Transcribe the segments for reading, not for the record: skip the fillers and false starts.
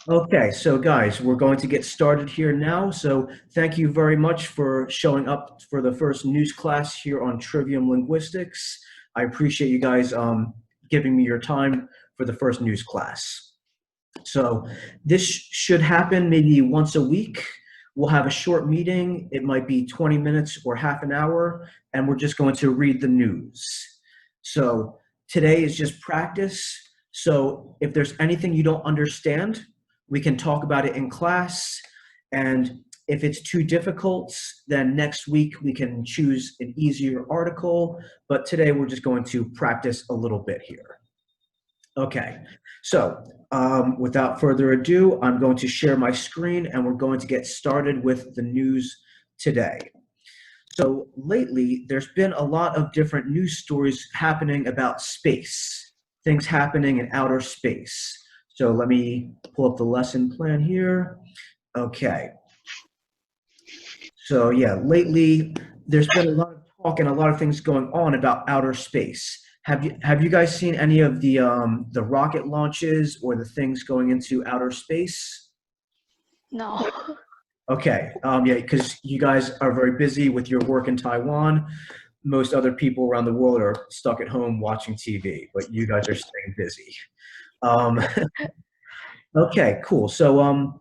Okay, so guys, we're going to get started here now. So thank you very much for showing up for the first news class here on Trivium Linguistics. I appreciate you guys giving me your time for the first news class. So this should happen maybe once a week. We'll have a short meeting. It might be 20 minutes or half an hour, and we're just going to read the news. So today is just practice. So if there's anything you don't understand, we can talk about it in class. And if it's too difficult, then next week we can choose an easier article. But today we're just going to practice a little bit here. Okay, so without further ado, I'm going to share my screen and we're going to get started with the news today. So lately, there's been a lot of different news stories happening about space, things happening in outer space. So let me pull up the lesson plan here. Okay. So yeah, lately there's been a lot of talk and a lot of things going on about outer space. Have you guys seen any of the rocket launches or the things going into outer space? No. Okay, yeah, because you guys are very busy with your work in Taiwan. Most other people around the world are stuck at home watching TV, but you guys are staying busy. Um, okay, cool. So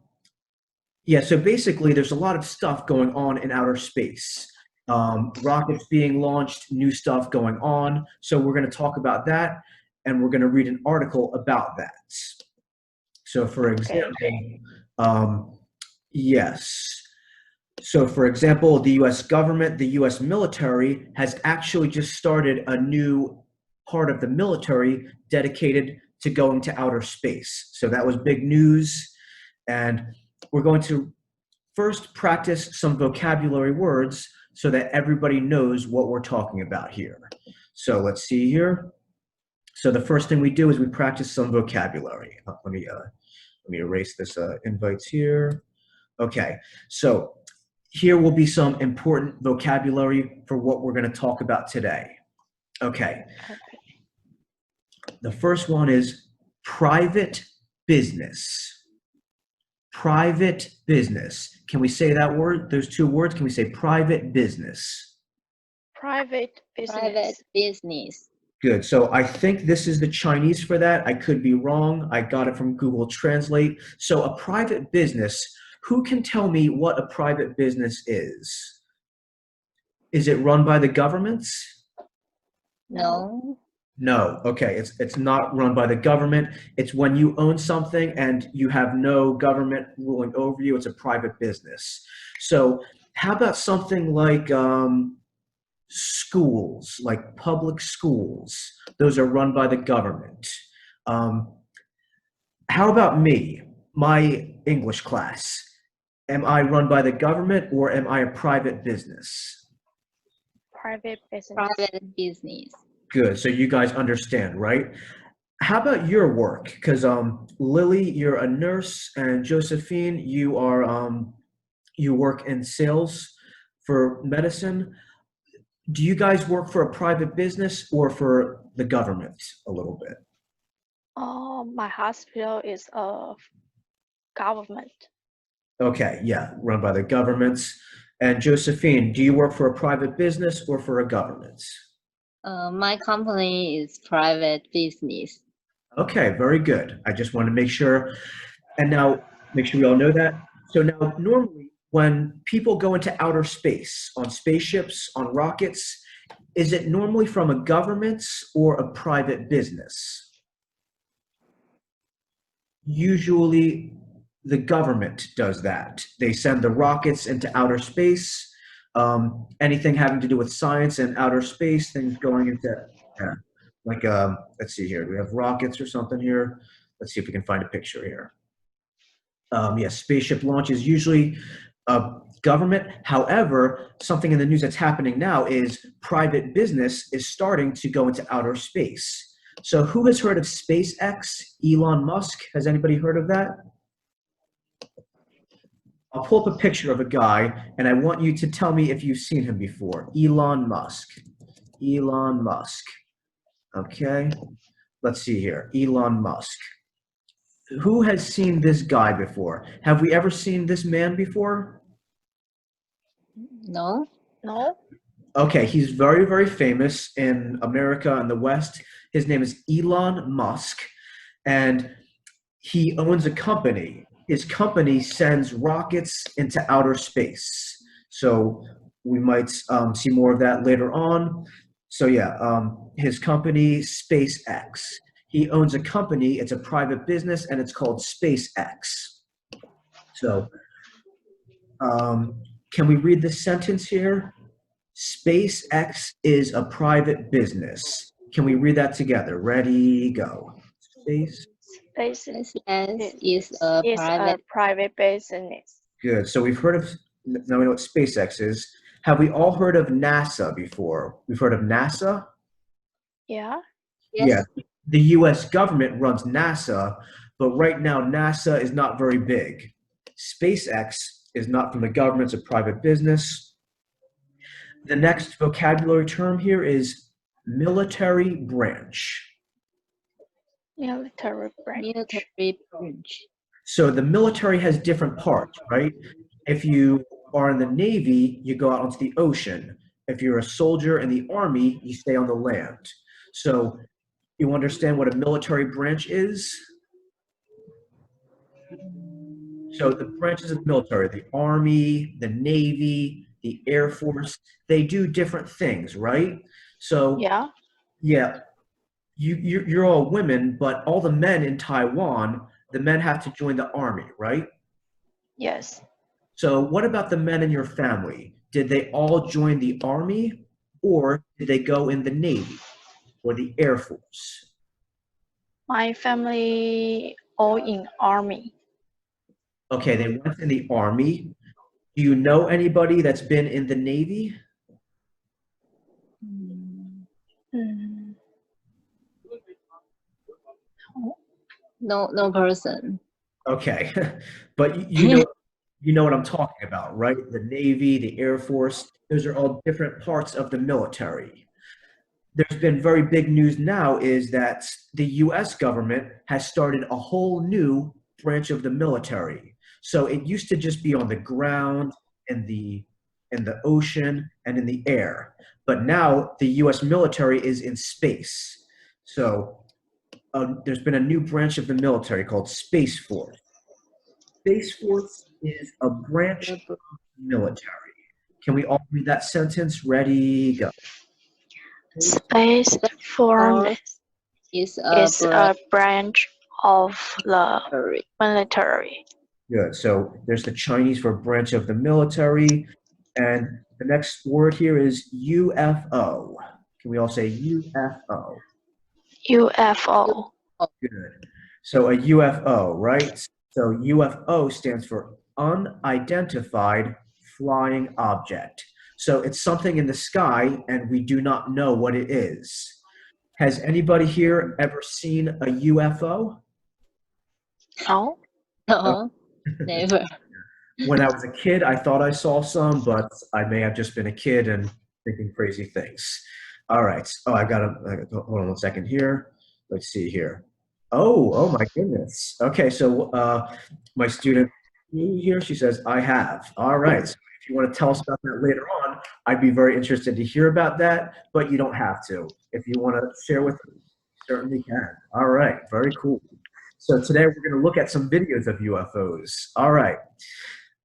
yeah, so basically, there's a lot of stuff going on in outer space. Rockets being launched, new stuff going on. So we're going to talk about that, and we're going to read an article about that. So, for Okay. example, yes. So, for example, the US government, the US military has actually just started a new part of the military dedicated to going to outer space. So, that was big news. And we're going to first practice some vocabulary words so that everybody knows what we're talking about here. So, let's see here. So, the first thing we do is we practice some vocabulary. Let me erase this invites here. Okay, so here will be some important vocabulary for what we're going to talk about today. Okay, the first one is private business. Private business. Can we say that word? Those two words. Can we say private business? Private business. Private business. Good. So I think this is the Chinese for that. I could be wrong. I got it from Google Translate. So a private business, who can tell me what a private business is? Is it run by the governments? No. No. Okay. It's not run by the government. It's when you own something and you have no government ruling over you. It's a private business. So how about something like schools, like public schools? Those are run by the government. Um, how about me, my English class? Am I run by the government or am I a private business? Private business. Private business. Good. So you guys understand, right? How about your work? Because Lily, you're a nurse, and Josephine, you work in sales for medicine. Do you guys work for a private business or for the government a little bit? My hospital is a government. Okay, yeah, run by the governments. And Josephine, do you work for a private business or for a government? My company is private business. Okay, very good. I just want to make sure. And now, make sure we all know that. So now, normally, when people go into outer space on spaceships, on rockets, is it normally from a government or a private business? Usually, the government does that. They send the rockets into outer space. Anything having to do with science and outer space, things going into, yeah, like, let's see here. We have rockets or something here. Let's see if we can find a picture here. Yes, spaceship launch is usually government. However, something in the news that's happening now is private business is starting to go into outer space. So who has heard of SpaceX, Elon Musk? Has anybody heard of that? I'll pull up a picture of a guy, and I want you to tell me if you've seen him before. Elon Musk. Elon Musk. Okay. Let's see here. Elon Musk. Who has seen this guy before? Have we ever seen this man before? No. No. Okay, he's very, very famous in America and the West. His name is Elon Musk, and he owns a company. His company sends rockets into outer space. So we might see more of that later on. So yeah, his company, SpaceX. He owns a company, it's a private business, and it's called SpaceX. So can we read this sentence here? SpaceX is a private business. Can we read that together? Ready, go. Space. SpaceX SpaceX is a is private. a private business. Good. So we've heard of, now we know what SpaceX is. Have we all heard of NASA before? We've heard of NASA? Yeah. Yes. Yeah. The US government runs NASA, but right now NASA is not very big. SpaceX is not from the government, it's a private business. The next vocabulary term here is military branch. Military branch. Military branch. So the military has different parts, right? If you are in the Navy, you go out onto the ocean. If you're a soldier in the Army, you stay on the land. So you understand what a military branch is? So the branches of the military, the Army, the Navy, the Air Force, they do different things, right? So Yeah. yeah, you're all women, but all the men in Taiwan, the men have to join the Army, right? Yes. So what about the men in your family? Did they all join the Army, or did they go in the Navy or the Air Force? My family all in army. Okay, they went in the Army. Do you know anybody that's been in the Navy? Mm. No person. Okay, but you know what I'm talking about, right? The Navy, the Air Force, those are all different parts of the military. There's been very big news now is that the US government has started a whole new branch of the military. So it used to just be on the ground, in the ocean, and in the air. But now the US military is in space. So there's been a new branch of the military called Space Force. Space Force is a branch of the military. Can we all read that sentence? Ready, go. Space Force Is is a a branch of the branch. military. Good. So there's the Chinese for branch of the military. And the next word here is UFO. Can we all say UFO? UFO. Good. So a UFO, right? So UFO stands for unidentified flying object. So it's something in the sky and we do not know what it is. Has anybody here ever seen a UFO? No. No, never. When I was a kid, I thought I saw some, but I may have just been a kid and thinking crazy things. All right. Oh, hold on one second here. Let's see here. Oh my goodness. Okay, so my student here, she says, I have. All right. So if you want to tell us about that later on, I'd be very interested to hear about that, but you don't have to. If you want to share with us, you certainly can. All right. Very cool. So today we're going to look at some videos of UFOs. All right.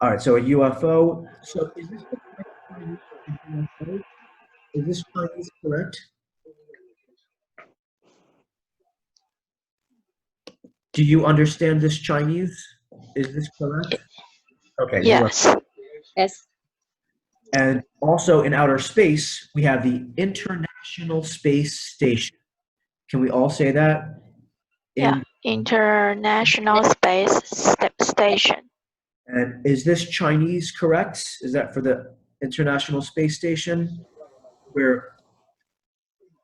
All right, so a UFO. So is this the correct Chinese for UFO? Is this Chinese correct? Do you understand this Chinese? Is this correct? Okay, Yes. UFO. Yes. And also in outer space, we have the International Space Station. Can we all say that? Yeah. International Space Station. And is this Chinese correct? Is that for the International Space Station? Where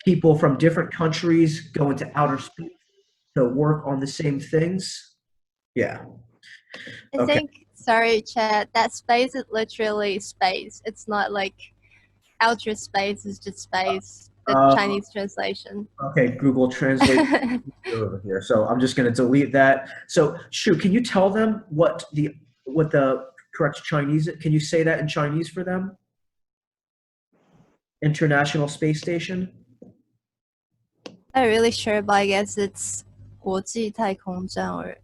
people from different countries go into outer space to work on the same things? Yeah. I Okay. think, sorry, Chad, that space is literally space. It's not like outer space is just space. the Chinese translation. Okay, Google Translate over here. So I'm just going to delete that. So, Shu, can you tell them what the correct Chinese? Can you say that in Chinese for them? International Space Station. Not really sure, but I guess it's 国际太空站 or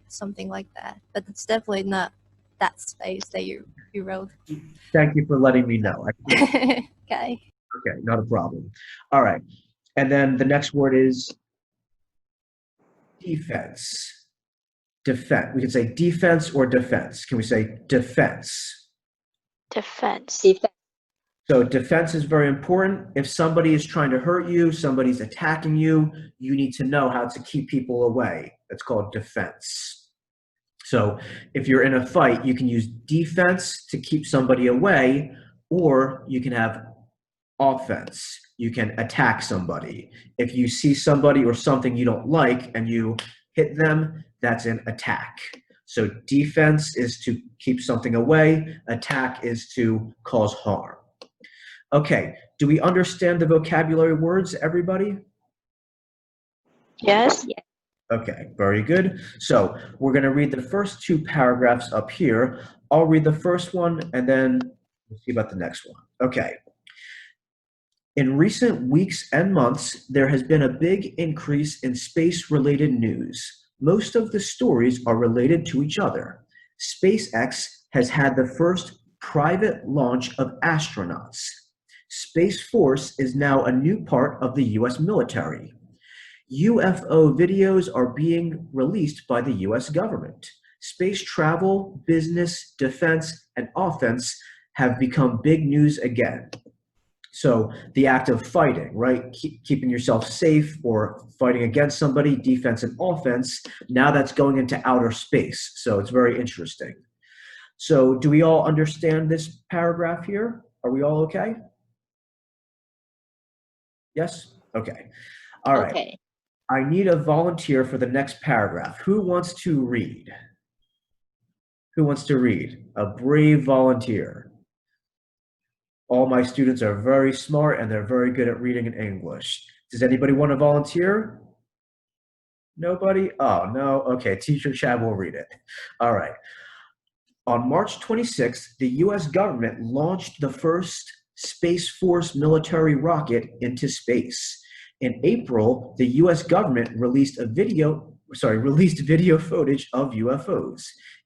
something like that. But it's definitely not that space that you wrote. Thank you for letting me know. Okay. Okay, not a problem. All right. And then the next word is defense. Defense. We can say defense or defense. Can we say defense? Defense. Defense. So defense is very important. If somebody is trying to hurt you, somebody's attacking you, you need to know how to keep people away. That's called defense. So if you're in a fight, you can use defense to keep somebody away, or you can have offense. You can attack somebody. If you see somebody or something you don't like and you hit them, that's an attack. So defense is to keep something away. Attack is to cause harm. Okay, do we understand the vocabulary words, everybody? Yes. Okay, very good. So we're going to read the first two paragraphs up here. I'll read the first one and then we'll see about the next one. Okay. In recent weeks and months, there has been a big increase in space-related news. Most of the stories are related to each other. SpaceX has had the first private launch of astronauts. Space Force is now a new part of the US military. UFO videos are being released by the US government. Space travel, business, defense, and offense have become big news again. So the act of fighting, right? Keeping yourself safe or fighting against somebody, defense and offense, now that's going into outer space. So it's very interesting. So do we all understand this paragraph here? Are we all okay? Yes? Okay. All right. Okay. I need a volunteer for the next paragraph. Who wants to read? Who wants to read? A brave volunteer. All my students are very smart and they're very good at reading in English. Does anybody want to volunteer? Nobody? Oh, no. Okay, Teacher Chad will read it. All right. On March 26th, the US government launched the first Space Force military rocket into space. In April, the US government released video footage of UFOs.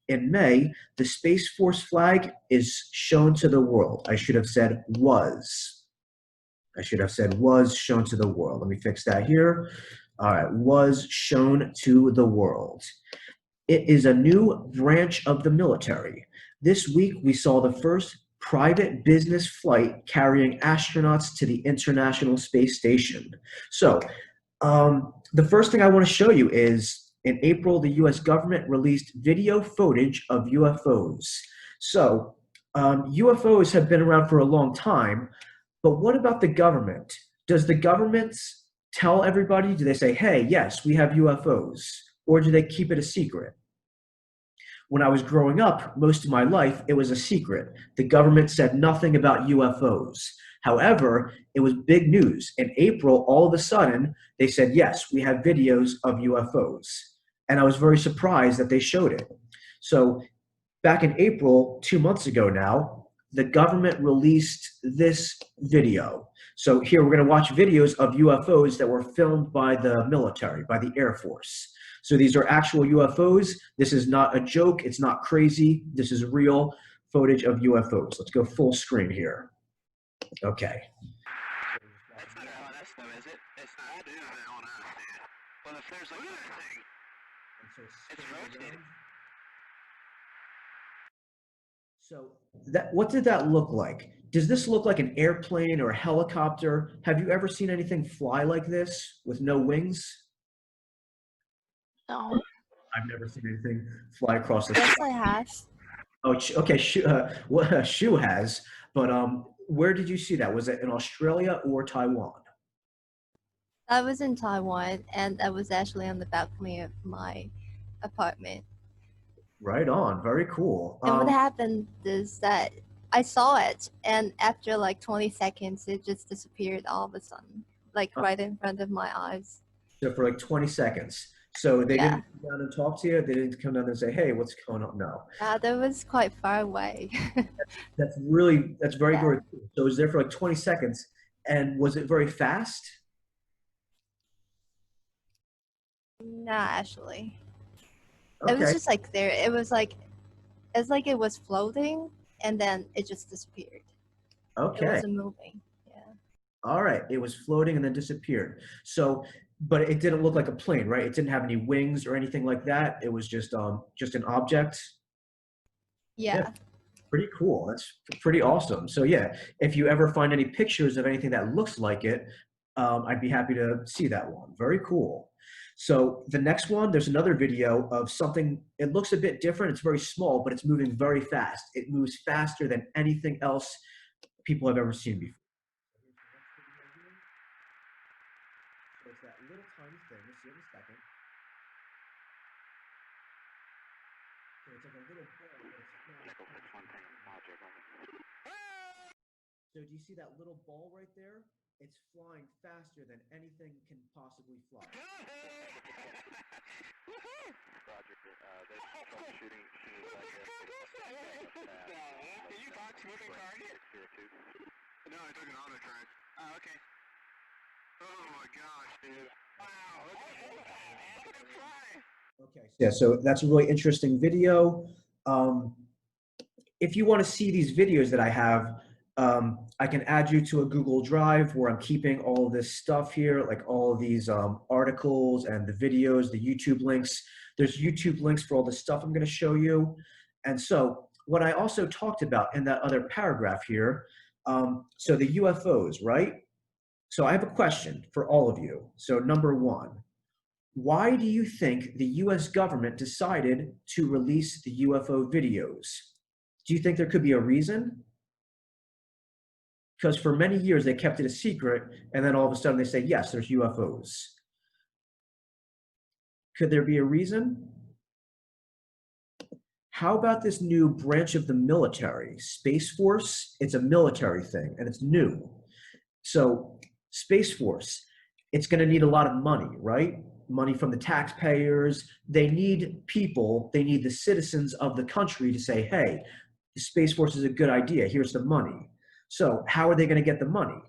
In May, the Space Force flag is shown to the world. I should have said was. I should have said was shown to the world. Let me fix that here. All right, was shown to the world. It is a new branch of the military. This week, we saw the first private business flight carrying astronauts to the International Space Station. So, the first thing I want to show you is in April, the US government released video footage of UFOs. So, UFOs have been around for a long time, but what about the government? Does the government tell everybody? Do they say, hey, yes, we have UFOs? Or do they keep it a secret? When I was growing up, most of my life, it was a secret. The government said nothing about UFOs. However, it was big news. In April, all of a sudden, they said, yes, we have videos of UFOs. And I was very surprised that they showed it. So back in April, 2 months ago now, the government released this video. So here we're going to watch videos of UFOs that were filmed by the military, by the Air Force. So these are actual UFOs. This is not a joke. It's not crazy. This is real footage of UFOs. Let's go full screen here. Okay. It's not LS though, is it? It's not. What is that? I don't understand. Well, if there's another thing, it's rotating. So what did that look like? Does this look like an airplane or a helicopter? Have you ever seen anything fly like this with no wings? No. I've never seen anything fly across the Yes, sky. I have. Oh, okay. Shu has, but where did you see that? Was it in Australia or Taiwan? I was in Taiwan, and I was actually on the balcony of my apartment. Right on. Very cool. And what happened is that I saw it, and after like 20 seconds, it just disappeared all of a sudden. like right in front of my eyes. So for like 20 seconds. So they Yeah. didn't come down and talk to you? They didn't come down and say, hey, what's going on? No. That was quite far away. That's very, Yeah. very cool. So it was there for like 20 seconds. And was it very fast? Nah, actually. It was Okay. just like there. It's like it was floating and then it just disappeared. It Okay. wasn't moving. Yeah. All right. It was floating and then disappeared. So, but it didn't look like a plane, right? It didn't have any wings or anything like that. It was just an object. Yeah. Pretty cool. That's pretty awesome. So yeah, if you ever find any pictures of anything that looks like it, I'd be happy to see that one. Very cool. So the next one, there's another video of something, it looks a bit different. It's very small, but it's moving very fast. It moves faster than anything else people have ever seen before. So it's that little tiny thing. We'll see it in a second. So it's like a little ball, but it's Nickel 613, Roger, So do you see that little ball right there? It's flying faster than anything can possibly fly. Roger, there's troubleshooting. Did you box moving target? No, I took an auto track. Oh, okay. Oh my gosh, dude. Wow, look at it fly. Okay, yeah, so that's a really interesting video. If you want to see these videos that I have, I can add you to a Google Drive where I'm keeping all of this stuff here, like all of these articles and the videos, the YouTube links. There's YouTube links for all the stuff I'm going to show you. And so what I also talked about in that other paragraph here, so the UFOs, right? So I have a question for all of you. So number one, why do you think the US government decided to release the UFO videos? Do you think there could be a reason? Because for many years they kept it a secret, and then all of a sudden they say, yes, there's UFOs. Could there be a reason? How about this new branch of the military, Space Force? It's a military thing, and it's new. So Space Force, it's going to need a lot of money, right? Money from the taxpayers. They need people, they need the citizens of the country to say, hey, the Space Force is a good idea. Here's the money. So how are they going to get the money?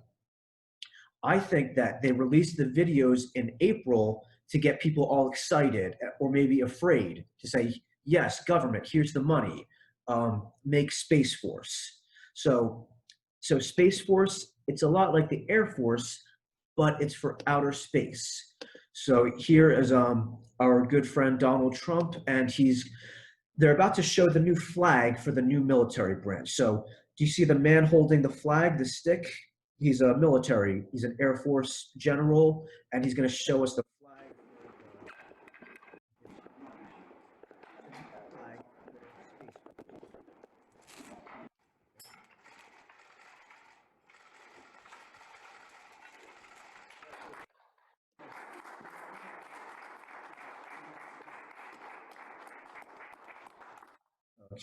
I think that they released the videos in April to get people all excited or maybe afraid to say, yes, government, here's the money. Make Space Force. So Space Force, it's a lot like the Air Force, but it's for outer space. So here is our good friend Donald Trump, and they're about to show the new flag for the new military branch. So do you see the man holding the flag, the stick? He's a military, he's an Air Force general, and he's going to show us the flag.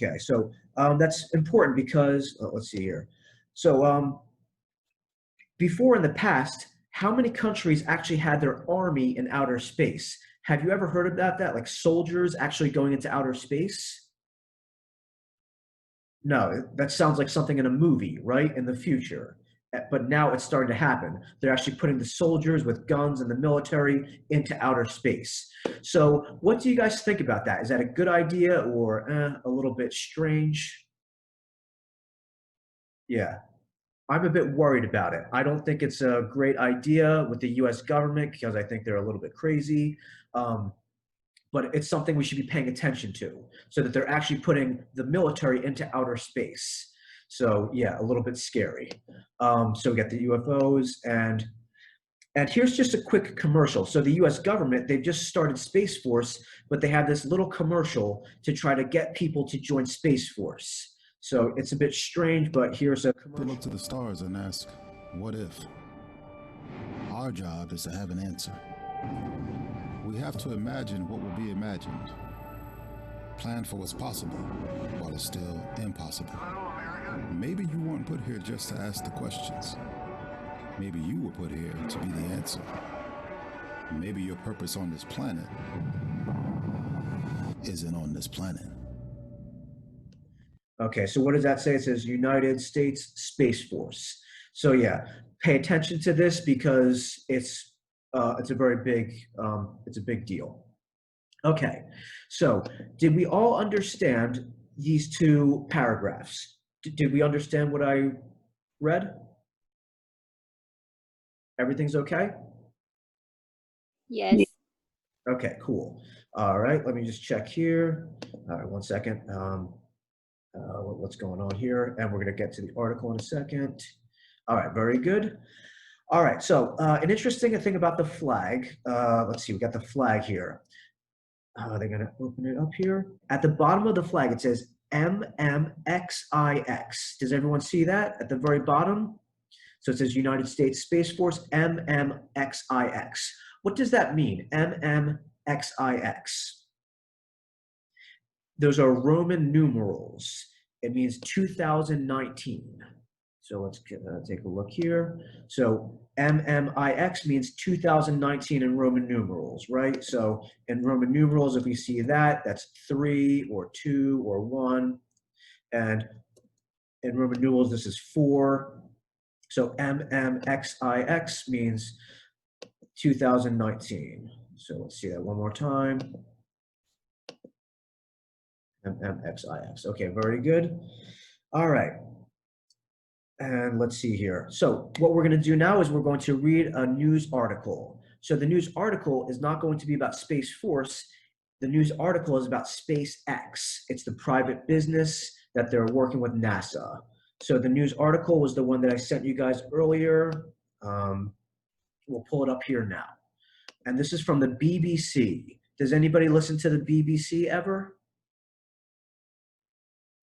Okay, so that's important because, let's see here. So before in the past, how many countries actually had their army in outer space? Have you ever heard about that? Like soldiers actually going into outer space? No, that sounds like something in a movie, right? In the future. But now it's starting to happen. They're actually putting the soldiers with guns and the military into outer space. So what do you guys think about that? Is that a good idea or a little bit strange? Yeah, I'm a bit worried about it. I don't think it's a great idea with the US government because I think they're a little bit crazy. But it's something we should be paying attention to so that they're actually putting the military into outer space. So yeah, a little bit scary. So we got the UFOs and here's just a quick commercial. So the US government, they've just started Space Force, but they have this little commercial to try to get people to join Space Force. So it's a bit strange, but here's a commercial. To look to the stars and ask, what if? Our job is to have an answer. We have to imagine what will be imagined. Plan for what's possible while it's still impossible. Maybe you weren't put here just to ask the questions. Maybe you were put here to be the answer. Maybe your purpose on this planet isn't on this planet. Okay, so what does that say? It says United States Space Force. So yeah, pay attention to this because it's a very big it's a big deal. Okay, so did we all understand these two paragraphs? Did we understand what I read? Everything's okay? Yes. Okay, cool. All right, let me just check here. All right, one second. What's going on here? And we're going to get to the article in a second. All right, very good. All right, so an interesting thing about the flag. Let's see, we got the flag here. They're going to open it up here. At the bottom of the flag, it says MMXIX. Does everyone see that at the very bottom? So it says United States Space Force, MMXIX. What does that mean, MMXIX? Those are Roman numerals. It means 2019. So let's take a look here. So MMIX means 2019 in Roman numerals, right? So in Roman numerals, if we see that, that's 3 or 2 or 1. And in Roman numerals, this is 4. So MMXIX means 2019. So let's see that one more time. MMXIX. Okay, very good. All right. And let's see here. So what we're going to do now is we're going to read a news article. So the news article is not going to be about Space Force. The news article is about SpaceX. It's the private business that they're working with NASA. So the news article was the one that I sent you guys earlier. We'll pull it up here now. And this is from the BBC. Does anybody listen to the BBC ever?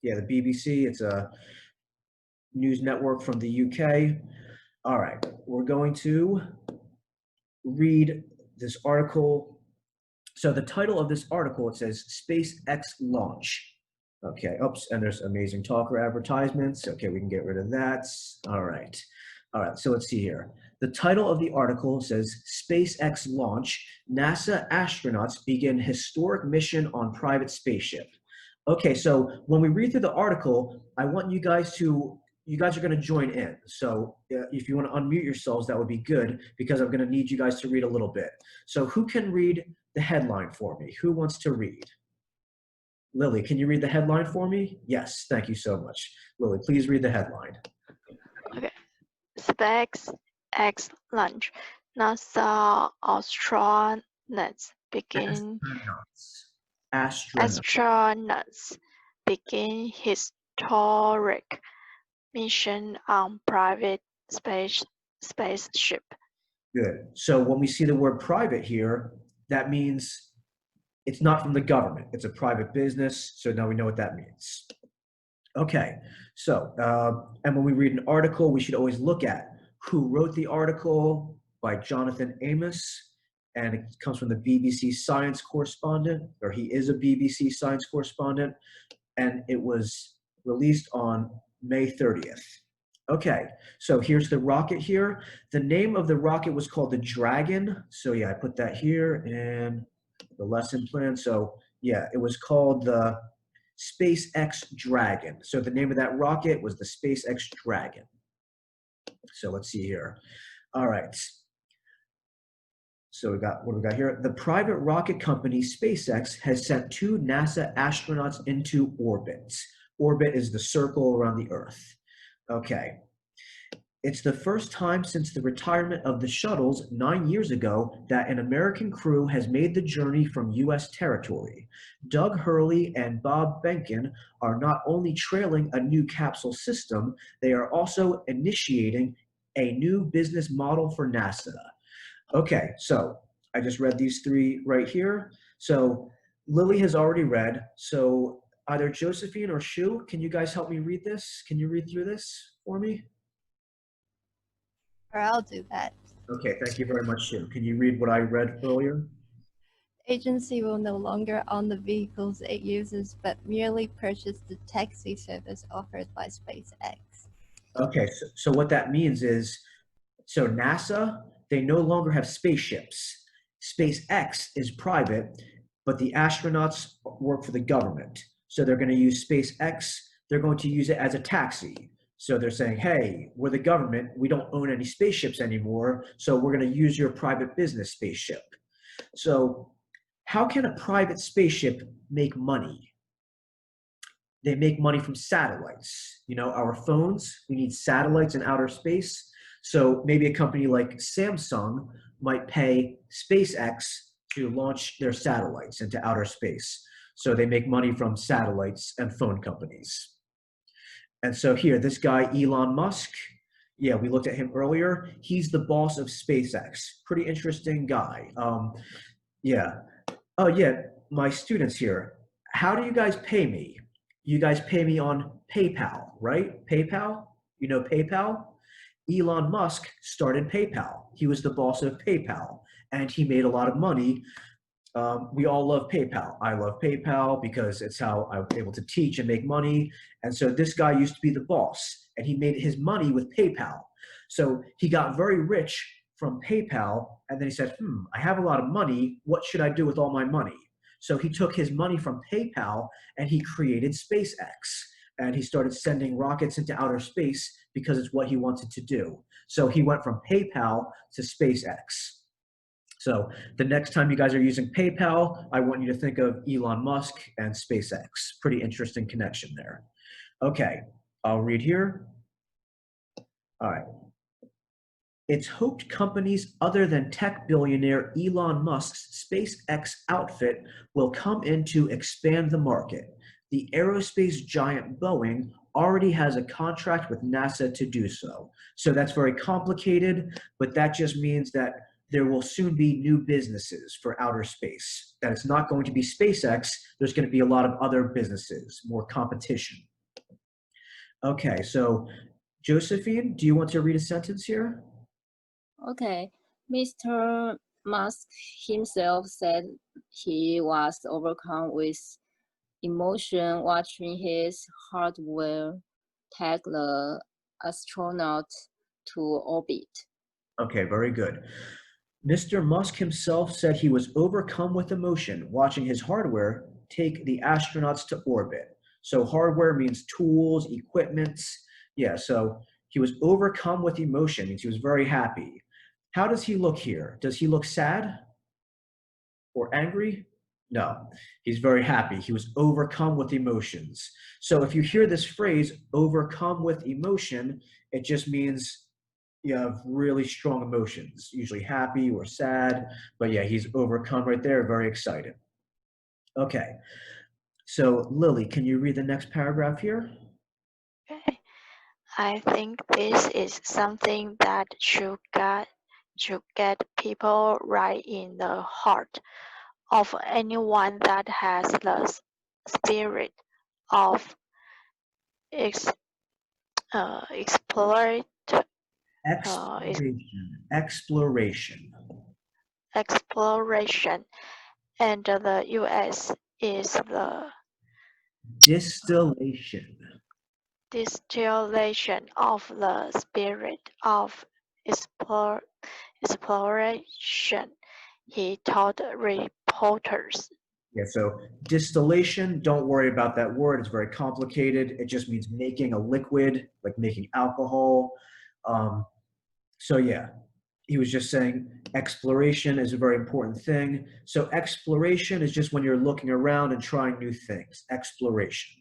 Yeah, the BBC, it's a news network from the UK. All right, we're going to read this article. So the title of this article, it says SpaceX launch. Okay, oops, and there's amazing talker advertisements. Okay, we can get rid of that. All right, so let's see here. The title of the article says SpaceX launch, NASA astronauts begin historic mission on private spaceship. Okay, so when we read through the article, I want you guys are going to join in. So if you want to unmute yourselves, that would be good because I'm going to need you guys to read a little bit. So who can read the headline for me? Who wants to read? Lily, can you read the headline for me? Yes, thank you so much. Lily, please read the headline. Okay. SpaceX launch. NASA astronauts begin historic mission on private spaceship. Good. So when we see the word private here, that means it's not from the government. It's a private business. So now we know what that means. Okay. So, and when we read an article, we should always look at who wrote the article by Jonathan Amos. And it comes from the BBC science correspondent, or he is a BBC science correspondent. And it was released on May 30th. Okay, so here's the rocket here. The name of the rocket was called the Dragon. So yeah, I put that here in the lesson plan. So yeah, it was called the SpaceX Dragon. So the name of that rocket was the SpaceX Dragon. So let's see here. All right. So what do we got here? The private rocket company SpaceX has sent 2 NASA astronauts into orbit. Orbit is the circle around the Earth. Okay. It's the first time since the retirement of the shuttles 9 years ago that an American crew has made the journey from U.S. territory. Doug Hurley and Bob Behnken are not only trailing a new capsule system, they are also initiating a new business model for NASA. Okay, so I just read these 3 right here. So Lily has already read. So either Josephine or Shu, can you guys help me read this? Can you read through this for me? Or I'll do that. Okay, thank you very much, Shu. Can you read what I read earlier? Agency will no longer own the vehicles it uses, but merely purchase the taxi service offered by SpaceX. Okay, so what that means is So NASA, they no longer have spaceships. SpaceX is private, but the astronauts work for the government. So they're going to use SpaceX. They're going to use it as a taxi. So they're saying, hey, we're the government. We don't own any spaceships anymore. So we're going to use your private business spaceship. So how can a private spaceship make money? They make money from satellites. You know, our phones, we need satellites in outer space. So maybe a company like Samsung might pay SpaceX to launch their satellites into outer space. So they make money from satellites and phone companies. And so here, this guy, Elon Musk, yeah, we looked at him earlier. He's the boss of SpaceX. Pretty interesting guy. Yeah. Oh, yeah, my students here. How do you guys pay me? You guys pay me on PayPal, right? PayPal? You know PayPal? Elon Musk started PayPal. He was the boss of PayPal, and he made a lot of money. We all love PayPal. I love PayPal because it's how I was able to teach and make money. And so this guy used to be the boss, and he made his money with PayPal. So he got very rich from PayPal, and then he said, I have a lot of money. What should I do with all my money? So he took his money from PayPal and he created SpaceX. And he started sending rockets into outer space because it's what he wanted to do. So he went from PayPal to SpaceX. So the next time you guys are using PayPal, I want you to think of Elon Musk and SpaceX. Pretty interesting connection there. Okay, I'll read here. All right. It's hoped companies other than tech billionaire Elon Musk's SpaceX outfit will come in to expand the market. The aerospace giant Boeing already has a contract with NASA to do so. So that's very complicated, but that just means that there will soon be new businesses for outer space. That it's not going to be SpaceX, there's going to be a lot of other businesses, more competition. Okay, so Josephine, do you want to read a sentence here? Okay. Mr. Musk himself said he was overcome with emotion watching his hardware take the astronaut to orbit. Okay, very good. Mr. Musk himself said he was overcome with emotion watching his hardware take the astronauts to orbit. So hardware means tools, equipments. Yeah, so he was overcome with emotion, means he was very happy. How does he look here? Does he look sad or angry? No, he's very happy. He was overcome with emotions. So if you hear this phrase, overcome with emotion, it just means you have really strong emotions, usually happy or sad. But yeah, he's overcome right there, very excited. Okay, so Lily, can you read the next paragraph here? Okay. I think this is something that should get people right in the heart of anyone that has the spirit of exploration Exploration. and the US is the Distillation. distillation of the spirit of exploration, he told reporters. Yeah, so distillation, don't worry about that word. It's very complicated. It just means making a liquid, like making alcohol. So yeah, he was just saying exploration is a very important thing. So exploration is just when you're looking around and trying new things. Exploration.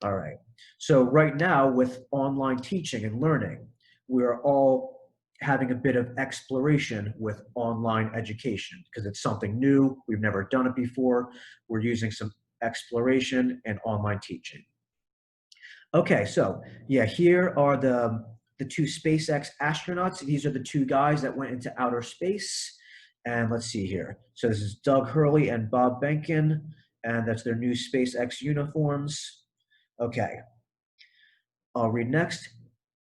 All right. So right now with online teaching and learning, we're all having a bit of exploration with online education because it's something new. We've never done it before. We're using some exploration and online teaching. Okay, so yeah, here are the two SpaceX astronauts. These are the two guys that went into outer space. And let's see here. So this is Doug Hurley and Bob Behnken, and that's their new SpaceX uniforms. Okay, I'll read next.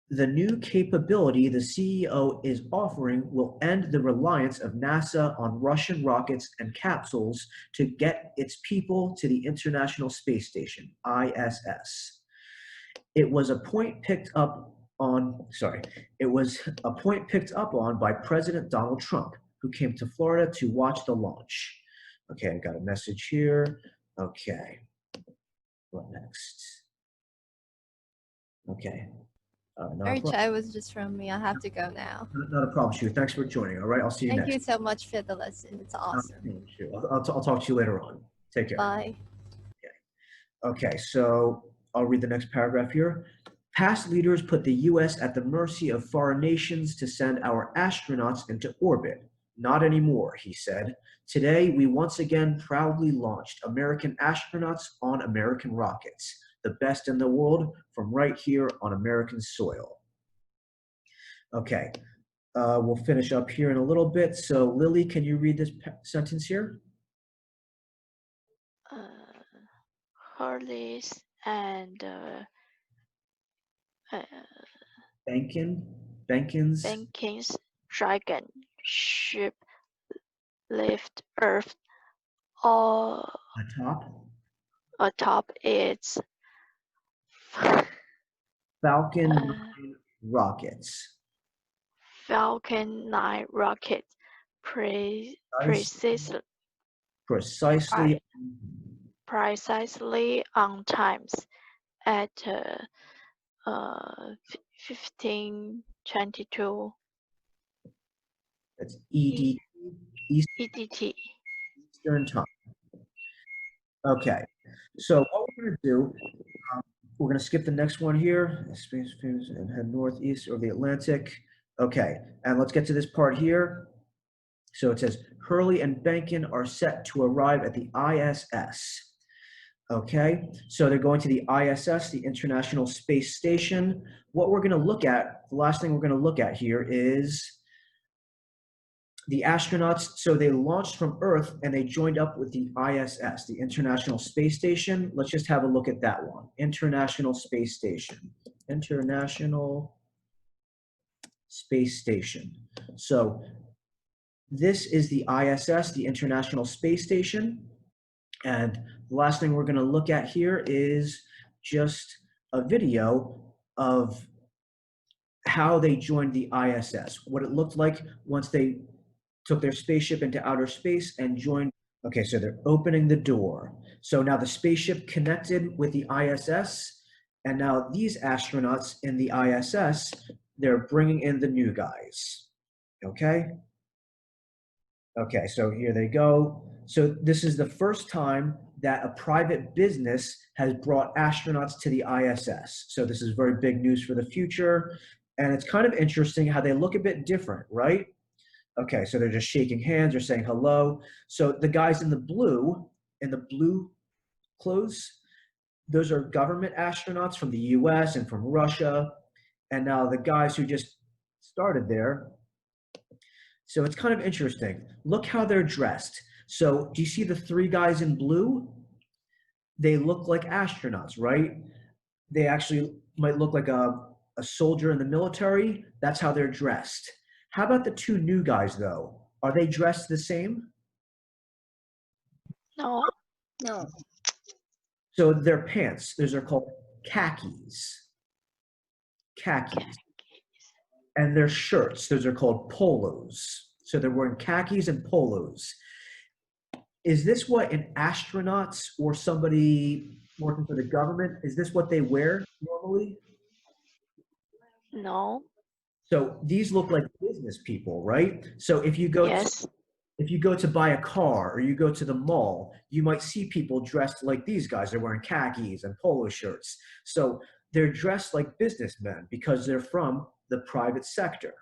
The new capability the CEO is offering will end the reliance of NASA on Russian rockets and capsules to get its people to the International Space Station, ISS. It was a point picked up it was a point picked up on by President Donald Trump, who came to Florida to watch the launch. Okay, I got a message here. Okay, what next? Okay, Sorry, Chai was just from me. I have to go now. not a problem, Shu. Thanks for joining. All right, I'll see you Thank next. you so much for the lesson. It's awesome. Sure. I'll talk to you later on. Take care. Bye. Okay, so I'll read the next paragraph here. Past leaders put the U.S. at the mercy of foreign nations to send our astronauts into orbit. Not anymore, he said. Today, we once again proudly launched American astronauts on American rockets, the best in the world from right here on American soil. Okay, we'll finish up here in a little bit. So, Lily, can you read this sentence here? Hurley's and Benkin's dragon ship left Earth all atop its Falcon 9 rockets. Falcon 9 rocket precisely on time at 15:22 That's EDT. Eastern time. Okay, so what we're going to do, we're going to skip the next one here, space and head northeast of the Atlantic. Okay, and let's get to this part here. So it says Hurley and Benkin are set to arrive at the ISS. Okay, so they're going to the ISS, the International Space Station. What we're going to look at, the last thing we're going to look at here is the astronauts. So they launched from Earth and they joined up with the ISS, the International Space Station. Let's just have a look at that one. International Space Station. International Space Station. So this is the ISS, the International Space Station. And the last thing we're going to look at here is just a video of how they joined the ISS, what it looked like once they took their spaceship into outer space and joined. Okay, so they're opening the door. So now the spaceship connected with the ISS, and now these astronauts in the ISS, they're bringing in the new guys. Okay? Okay, so here they go. So this is the first time that a private business has brought astronauts to the ISS. So this is very big news for the future. And it's kind of interesting how they look a bit different, right? Okay, so they're just shaking hands or saying hello. So the guys in the blue clothes, those are government astronauts from the US and from Russia. And now the guys who just started there. So it's kind of interesting. Look how they're dressed. So do you see the three guys in blue? They look like astronauts, right? They actually might look like a soldier in the military. That's how they're dressed. How about the two new guys, though? Are they dressed the same? No. So their pants, those are called khakis. Khakis. And their shirts, those are called polos. So they're wearing khakis and polos. Is this what an astronaut or somebody working for the government, is this what they wear normally? No. So these look like business people, right? So if you go to buy a car or you go to the mall, you might see people dressed like these guys. They're wearing khakis and polo shirts. So they're dressed like businessmen because they're from the private sector.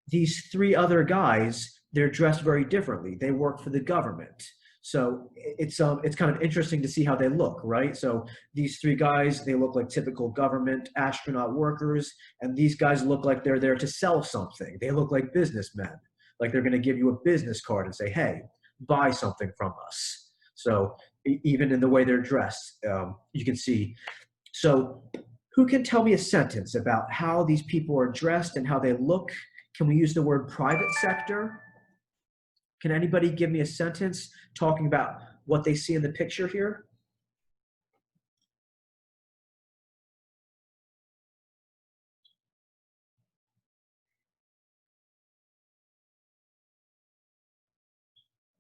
These three other guys, they're dressed very differently. They work for the government. So it's kind of interesting to see how they look, right? So these three guys, they look like typical government astronaut workers, and these guys look like they're there to sell something. They look like businessmen, like they're going to give you a business card and say, hey, buy something from us. So even in the way they're dressed, you can see. So who can tell me a sentence about how these people are dressed and how they look? Can we use the word private sector? Can anybody give me a sentence talking about what they see in the picture here?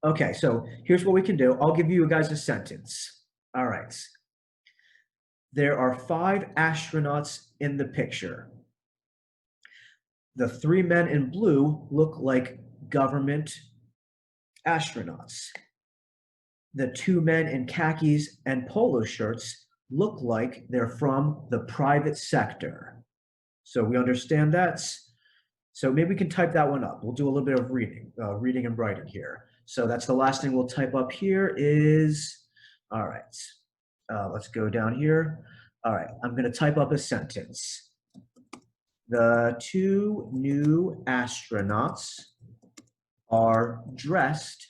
Okay, so here's what we can do. I'll give you guys a sentence. All right. There are 5 astronauts in the picture. The 3 men in blue look like government astronauts. The 2 men in khakis and polo shirts look like they're from the private sector. So we understand that. So maybe we can type that one up. We'll do a little bit of reading and writing here. So that's the last thing we'll type up here is, all right, let's go down here. All right, I'm going to type up a sentence. The 2 new astronauts are dressed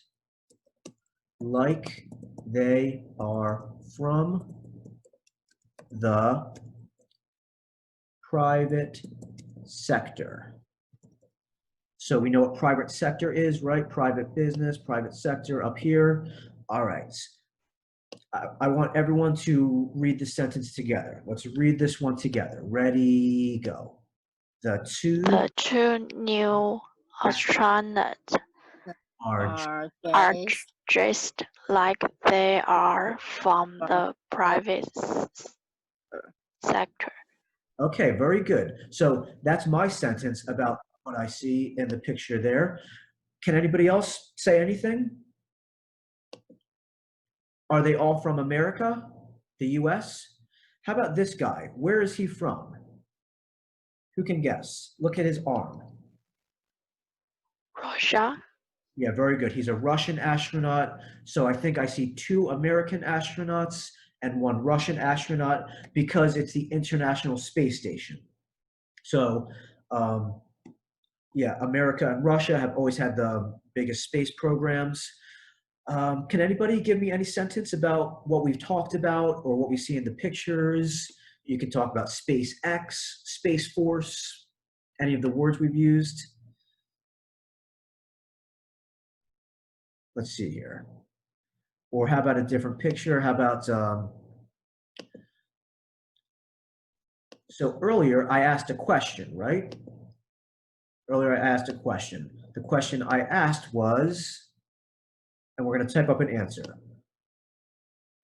like they are from the private sector. So we know what private sector is, right? Private business, private sector up here. All right. I want everyone to read the sentence together. Let's read this one together. Ready, go. The 2 new astronauts are are dressed like they are from the private sector. okay, very good. So that's my sentence about what I see in the picture there. Can anybody else say anything? Are they all from America, the US? How about this guy? Where is he from? Who can guess? Look at his arm. Russia? Yeah, very good. He's a Russian astronaut. So I think I see 2 American astronauts and 1 Russian astronaut because it's the International Space Station. So yeah, America and Russia have always had the biggest space programs. Can anybody give me any sentence about what we've talked about or what we see in the pictures? You can talk about SpaceX, Space Force, any of the words we've used. Let's see here. Or how about a different picture? How about, so earlier I asked a question, right? Earlier I asked a question. The question I asked was, and we're going to type up an answer.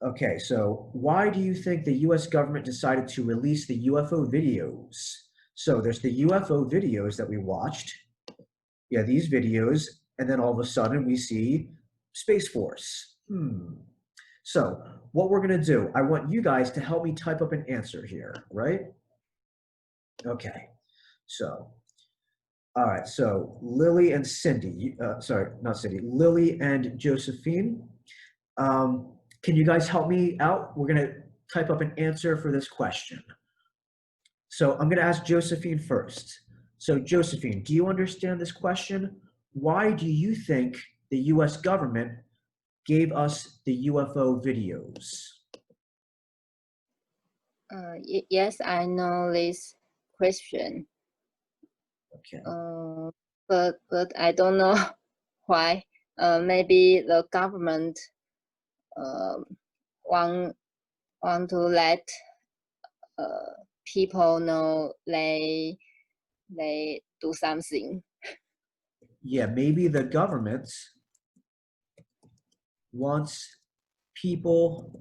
Okay, so why do you think the US government decided to release the UFO videos? So there's the UFO videos that we watched. Yeah, these videos, and then all of a sudden we see Space Force. So what we're going to do, I want you guys to help me type up an answer here, right? Okay, so, all right, so Lily and Cindy, sorry, not Cindy, Lily and Josephine, can you guys help me out? We're going to type up an answer for this question. So I'm going to ask Josephine first. So Josephine, do you understand this question? Why do you think the US government gave us the UFO videos? Yes, I know this question. Okay. But I don't know why. Maybe the government want to let people know they do something. Yeah, maybe the government wants people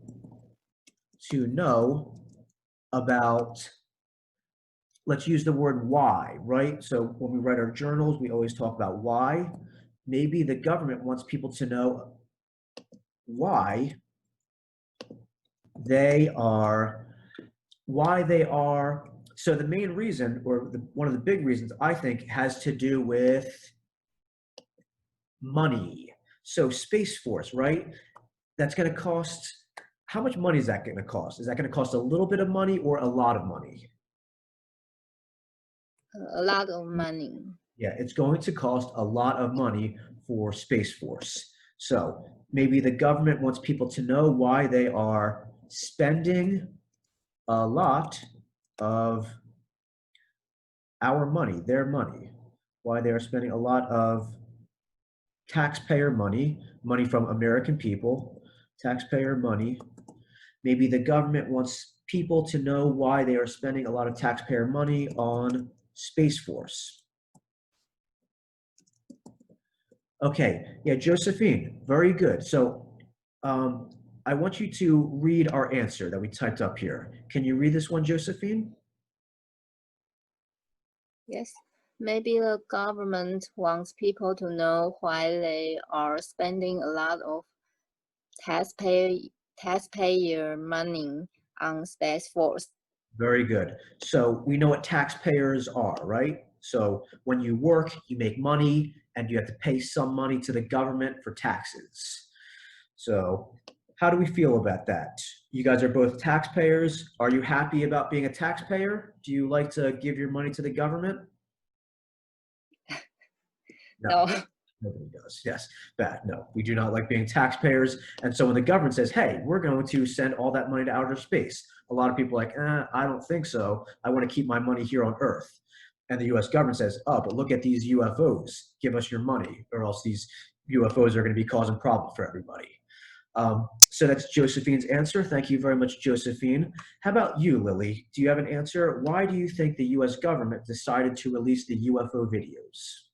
to know about, let's use the word why, right? So when we write our journals, we always talk about why. Maybe the government wants people to know why they are, so the main reason, or one of the big reasons I think, has to do with money. So Space Force, right? That's going to cost, how much money is that going to cost? Is that going to cost a little bit of money or a lot of money? A lot of money. Yeah, it's going to cost a lot of money for Space Force. So maybe the government wants people to know why they are spending a lot of our money, their money, why they are spending a lot of taxpayer money, money from American people, taxpayer money. Maybe the government wants people to know why they are spending a lot of taxpayer money on Space Force. Okay, yeah, Josephine, very good. So I want you to read our answer that we typed up here. Can you read this one, Josephine? Yes. Maybe the government wants people to know why they are spending a lot of taxpayer money on Space Force. Very good. So we know what taxpayers are, right? So when you work, you make money and you have to pay some money to the government for taxes. So how do we feel about that? You guys are both taxpayers. Are you happy about being a taxpayer? Do you like to give your money to the government? No. Nobody does. Yes, bad. No, we do not like being taxpayers. And so when the government says, hey, we're going to send all that money to outer space, a lot of people are like, I don't think so. I want to keep my money here on Earth. And the US government says, oh, but look at these UFOs. Give us your money, or else these UFOs are going to be causing problems for everybody. So that's Josephine's answer. Thank you very much, Josephine. How about you, Lily? Do you have an answer? Why do you think the US government decided to release the UFO videos?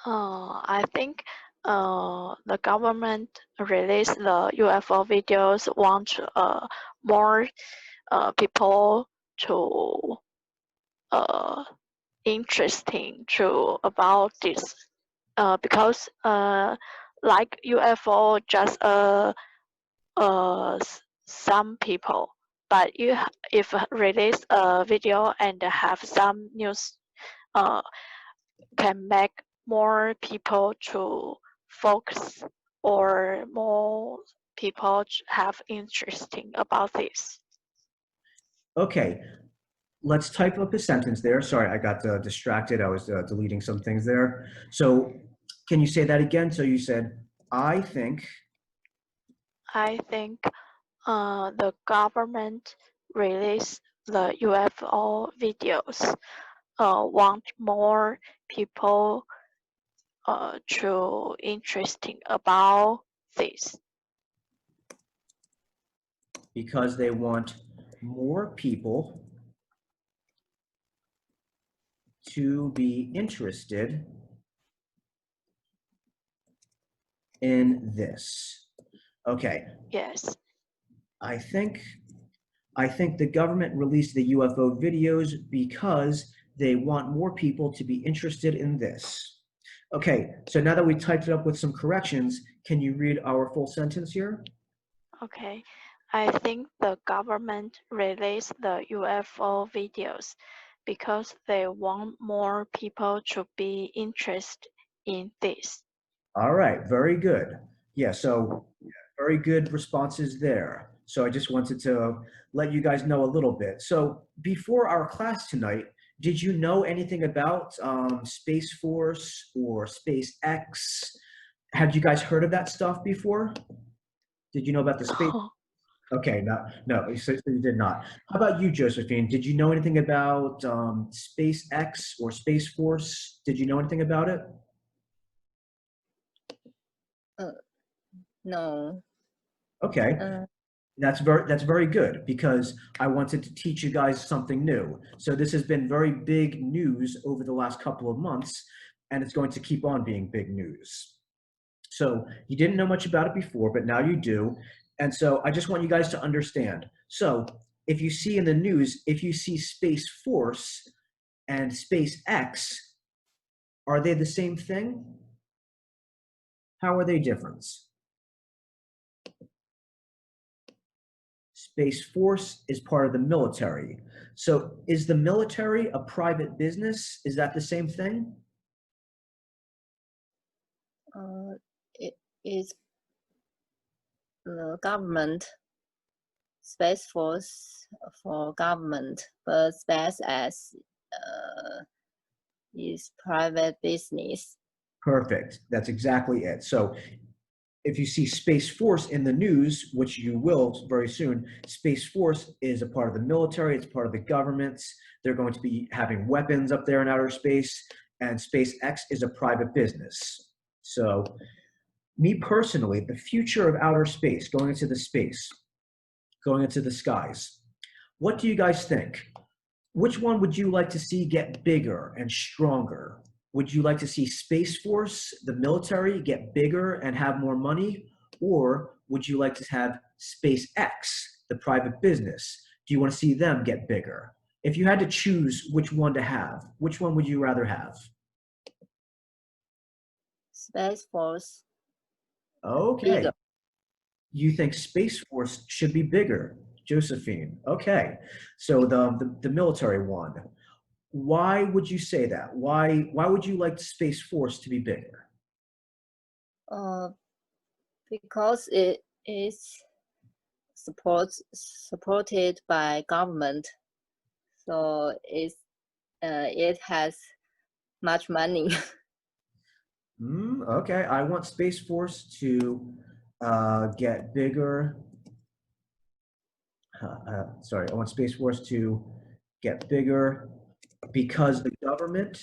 I think the government released the UFO videos want more people to interesting to about this because like UFO just some people, but if release a video and have some news can make more people to focus or more people have interesting about this. Okay, let's type up a sentence there. Sorry, I got distracted. I was deleting some things there. So can you say that again? So you said, I think The government release the UFO videos want more people to interesting about this. because they want more people to be interested in this. Okay, Yes. I think the government released the UFO videos because they want more people to be interested in this. Okay, so now that we typed it up with some corrections, can you read our full sentence here? Okay. I think the government released the UFO videos because they want more people to be interested in this. All right, very good. Yeah, so very good responses there. So I just wanted to let you guys know a little bit. So before our class tonight, did you know anything about Space Force or SpaceX? Have you guys heard of that stuff before? Did you know about the space? Okay, no, so you did not. How about you, Josephine? Did you know anything about SpaceX or Space Force? Did you know anything about it? No. Okay. That's very good because I wanted to teach you guys something new. So this has been very big news over the last couple of months, and it's going to keep on being big news. So you didn't know much about it before, but now you do. And so I just want you guys to understand. So if you see in the news, if you see Space Force and SpaceX, are they the same thing? How are they different? Space Force is part of the military. So is the military a private business? Is that the same thing? It is the government. Space Force for government, but SpaceX is private business. Perfect. That's exactly it. So if you see Space Force in the news, which you will very soon, Space Force is a part of the military, it's part of the government. They're going to be having weapons up there in outer space, and SpaceX is a private business. So me personally, the future of outer space, going into the space, going into the skies, what do you guys think? Which one would you like to see get bigger and stronger? Would you like to see Space Force, the military, get bigger and have more money? Or would you like to have SpaceX, the private business? Do you want to see them get bigger? If you had to choose which one to have, which one would you rather have? Space Force. Okay. Bigger. You think Space Force should be bigger, Josephine. Okay. So the military one. Why would you say that? Why would you like Space Force to be bigger? Because it is supported by government, so it has much money. Okay, I want Space Force to get bigger. Sorry, I want Space Force to get bigger because the government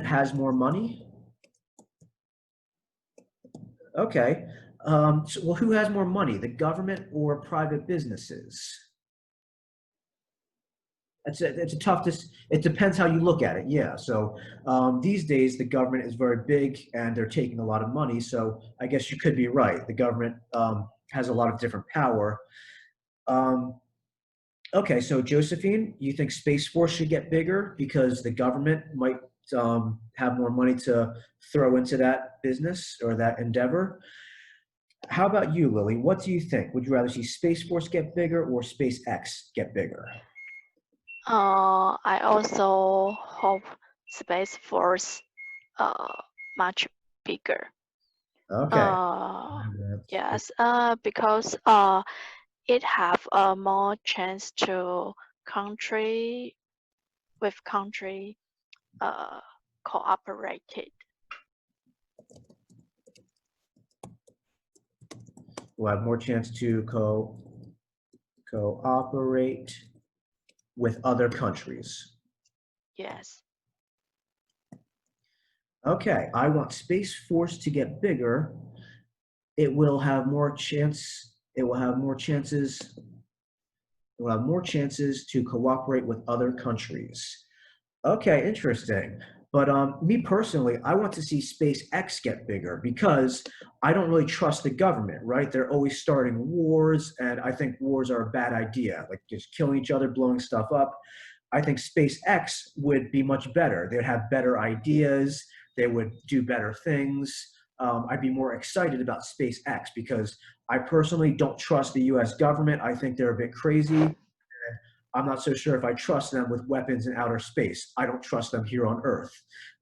has more money. Okay. Well, who has more money, the government or private businesses? It's a tough. It depends how you look at it. Yeah. So these days the government is very big and they're taking a lot of money. So I guess you could be right. The government has a lot of different power. Okay. So Josephine, you think Space Force should get bigger because the government might have more money to throw into that business or that endeavor? How about you, Lily? What do you think? Would you rather see Space Force get bigger or SpaceX get bigger? I also hope Space Force much bigger. Okay. Yes, because it have more chance to country cooperated. We'll have more chance to cooperate with other countries. Yes. Okay, I want Space Force to get bigger. It will have more chance. It will have more chances. It will have more chances to cooperate with other countries. Okay, interesting. But me personally, I want to see SpaceX get bigger because I don't really trust the government, right? They're always starting wars, and I think wars are a bad idea, like just killing each other, blowing stuff up. I think SpaceX would be much better. They'd have better ideas. They would do better things. I'd be more excited about SpaceX because I personally don't trust the US government. I think they're a bit crazy. I'm not so sure if I trust them with weapons in outer space. I don't trust them here on Earth.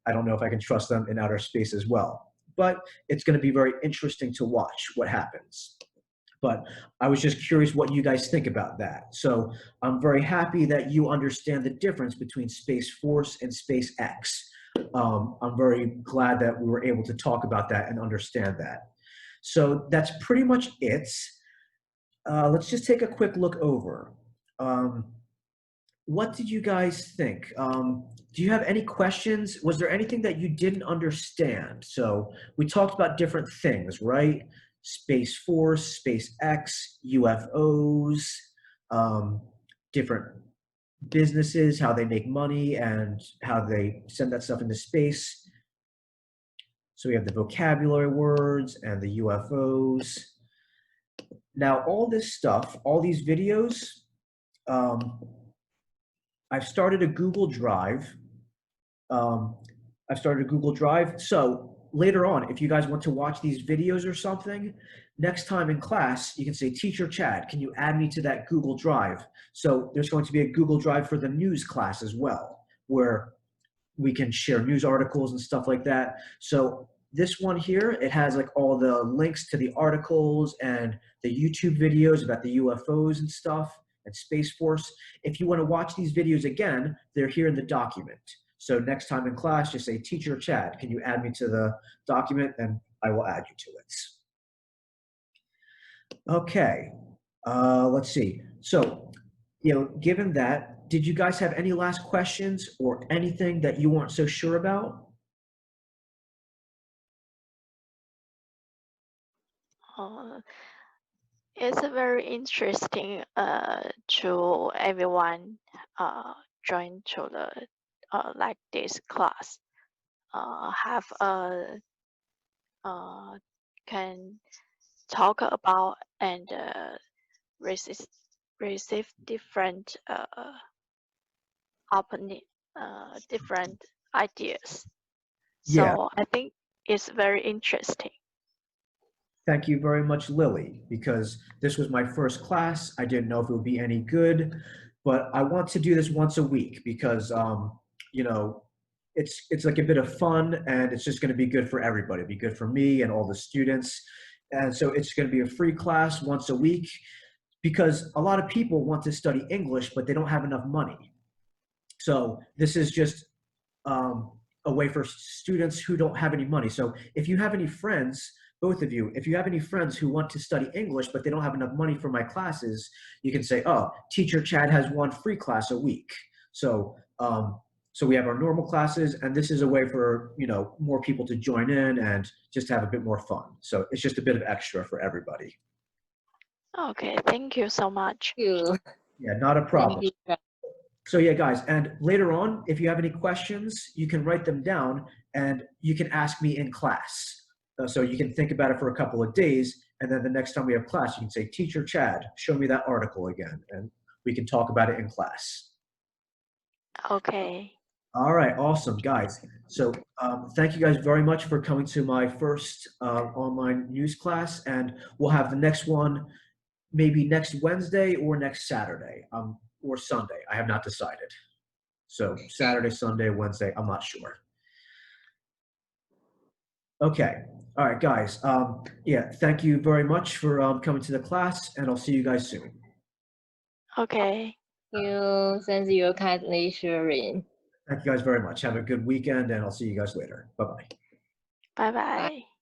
I don't know if I can trust them in outer space as well. But it's going to be very interesting to watch what happens. But I was just curious what you guys think about that. So I'm very happy that you understand the difference between Space Force and SpaceX. I'm very glad that we were able to talk about that and understand that. So that's pretty much it. Let's just take a quick look over. What did you guys think? Do you have any questions? Was there anything that you didn't understand? So we talked about different things, right? Space Force, SpaceX, UFOs, different businesses, how they make money and how they send that stuff into space. So we have the vocabulary words and the UFOs. Now, all this stuff, all these videos, I've started a Google Drive. So later on, if you guys want to watch these videos or something, next time in class, you can say, Teacher Chad, can you add me to that Google Drive? So there's going to be a Google Drive for the news class as well, where we can share news articles and stuff like that. So this one here, it has like all the links to the articles and the YouTube videos about the UFOs and stuff and Space Force. If you want to watch these videos again, they're here in the document. So next time in class, just say, Teacher Chad, can you add me to the document? And I will add you to it. Okay, let's see. So, given that, did you guys have any last questions or anything that you weren't so sure about? It's very interesting to everyone join to the like this class. Have a can talk about and receive different different ideas. Yeah. So I think it's very interesting. Thank you very much, Lily, because this was my first class. I didn't know if it would be any good, but I want to do this once a week because, you know, it's like a bit of fun and it's just going to be good for everybody. It'd be good for me and all the students. And so it's going to be a free class once a week because a lot of people want to study English, but they don't have enough money. So this is just a way for students who don't have any money. So if you have any friends, both of you, if you have any friends who want to study English, but they don't have enough money for my classes, you can say, oh, Teacher Chad has one free class a week. So, so we have our normal classes, and this is a way for, you know, more people to join in and just have a bit more fun. So it's just a bit of extra for everybody. Okay, thank you so much. Thank you. Yeah, not a problem. Thank you. So yeah, guys, and later on, if you have any questions, you can write them down and you can ask me in class. So you can think about it for a couple of days, and then the next time we have class, you can say, Teacher Chad, show me that article again, and we can talk about it in class. Okay. All right, awesome, guys. So thank you guys very much for coming to my first online news class, and we'll have the next one maybe next Wednesday or next Saturday. Or Sunday. I have not decided. So Saturday, Sunday, Wednesday, I'm not sure. Okay. All right, guys. Yeah, thank you very much for coming to the class, and I'll see you guys soon. Okay. Thank you. Thanks you kindly sharing. Thank you guys very much. Have a good weekend, and I'll see you guys later. Bye-bye. Bye bye.